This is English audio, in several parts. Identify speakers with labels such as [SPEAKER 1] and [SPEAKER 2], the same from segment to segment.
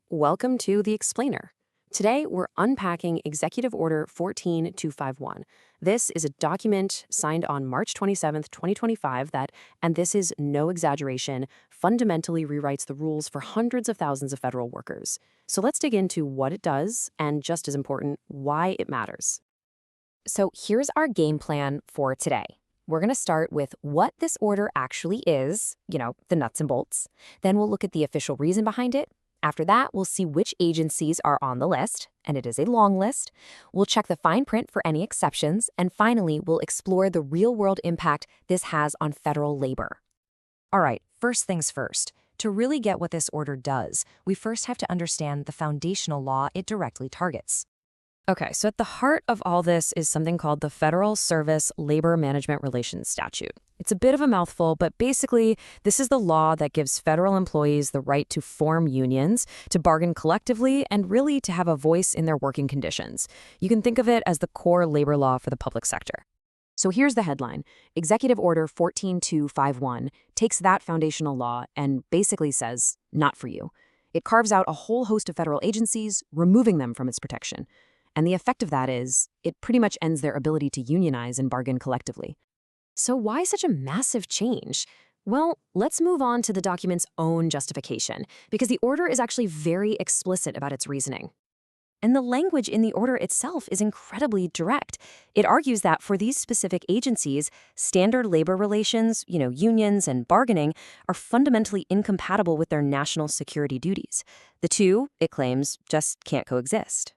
[SPEAKER 1] Welcome to The Explainer. Today, we're unpacking Executive Order 14251. This is a document signed on March 27th, 2025 that, and this is no exaggeration, fundamentally rewrites the rules for hundreds of thousands of federal workers. So let's dig into what it does and, just as important, why it matters.
[SPEAKER 2] So here's our game plan for today. We're going to start with what this order actually is, the nuts and bolts. Then we'll look at the official reason behind it. After that, we'll see which agencies are on the list, and it is a long list. We'll check the fine print for any exceptions, and finally, we'll explore the real-world impact this has on federal labor. All right, first things first. To really get what this order does, we first have to understand the foundational law it directly targets.
[SPEAKER 1] Okay, so at the heart of all this is something called the Federal Service Labor Management Relations Statute. It's a bit of a mouthful, but basically, this is the law that gives federal employees the right to form unions, to bargain collectively, and really to have a voice in their working conditions. You can think of it as the core labor law for the public sector. So here's the headline. Executive Order 14251 takes that foundational law and basically says, not for you. It carves out a whole host of federal agencies, removing them from its protection. And the effect of that is, it pretty much ends their ability to unionize and bargain collectively. So why such a massive change? Well, let's move on to the document's own justification, because the order is actually very explicit about its reasoning. And the language in the order itself is incredibly direct. It argues that for these specific agencies, standard labor relations, unions and bargaining, are fundamentally incompatible with their national security duties. The two, it claims, just can't coexist.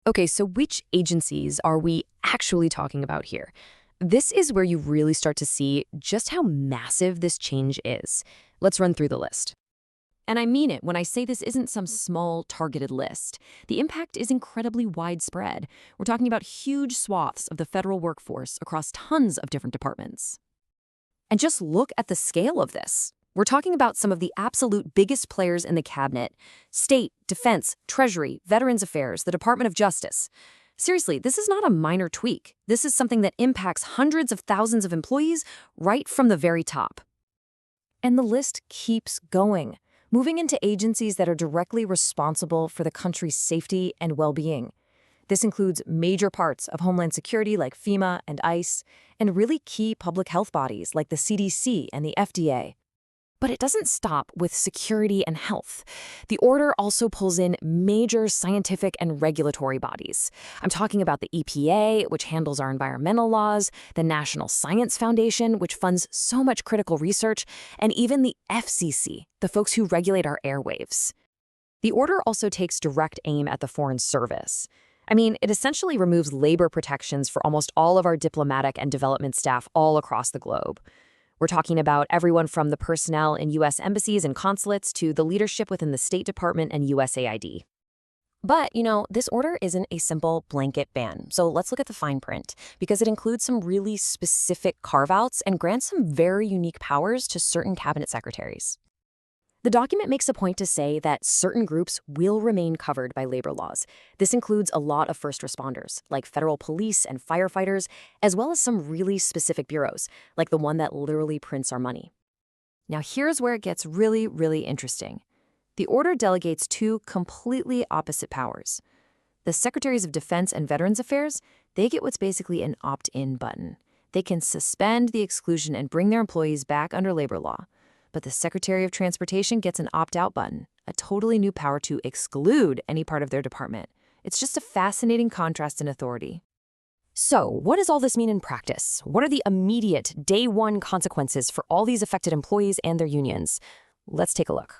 [SPEAKER 1] Okay, so which agencies are we actually talking about here? This is where you really start to see just how massive this change is. Let's run through the list. And I mean it when I say this isn't some small, targeted list. The impact is incredibly widespread. We're talking about huge swaths of the federal workforce across tons of different departments. And just look at the scale of this. We're talking about some of the absolute biggest players in the cabinet: State, Defense, Treasury, Veterans Affairs, the Department of Justice. Seriously, this is not a minor tweak. This is something that impacts hundreds of thousands of employees right from the very top. And the list keeps going, moving into agencies that are directly responsible for the country's safety and well-being. This includes major parts of Homeland Security like FEMA and ICE, and really key public health bodies like the CDC and the FDA. But it doesn't stop with security and health. The order also pulls in major scientific and regulatory bodies. I'm talking about the EPA, which handles our environmental laws, the National Science Foundation, which funds so much critical research, and even the FCC, the folks who regulate our airwaves. The order also takes direct aim at the Foreign Service. I mean, it essentially removes labor protections for almost all of our diplomatic and development staff all across the globe. We're talking about everyone from the personnel in U.S. embassies and consulates to the leadership within the State Department and USAID. But, this order isn't a simple blanket ban. So let's look at the fine print, because it includes some really specific carve-outs and grants some very unique powers to certain cabinet secretaries. The document makes a point to say that certain groups will remain covered by labor laws. This includes a lot of first responders, like federal police and firefighters, as well as some really specific bureaus, like the one that literally prints our money. Now here's where it gets really, really interesting. The order delegates two completely opposite powers. The Secretaries of Defense and Veterans Affairs, they get what's basically an opt-in button. They can suspend the exclusion and bring their employees back under labor law. But the Secretary of Transportation gets an opt-out button, a totally new power to exclude any part of their department. It's just a fascinating contrast in authority. So, what does all this mean in practice? What are the immediate, day-one consequences for all these affected employees and their unions? Let's take a look.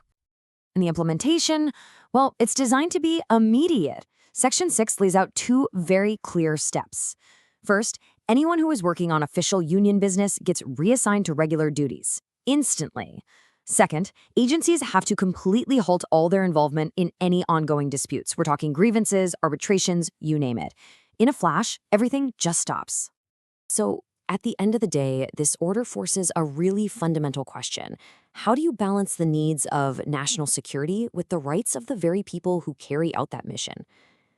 [SPEAKER 1] In the implementation, well, it's designed to be immediate. Section 6 lays out two very clear steps. First, anyone who is working on official union business gets reassigned to regular duties instantly. Second, agencies have to completely halt all their involvement in any ongoing disputes. We're talking grievances, arbitrations, you name it. In a flash, everything just stops. So, at the end of the day, this order forces a really fundamental question. How do you balance the needs of national security with the rights of the very people who carry out that mission?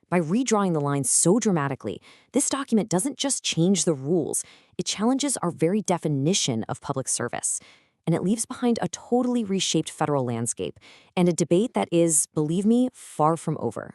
[SPEAKER 1] By redrawing the lines so dramatically, this document doesn't just change the rules, it challenges our very definition of public service.
[SPEAKER 2] and it leaves behind a totally reshaped federal landscape and a debate that is, believe me, far from over.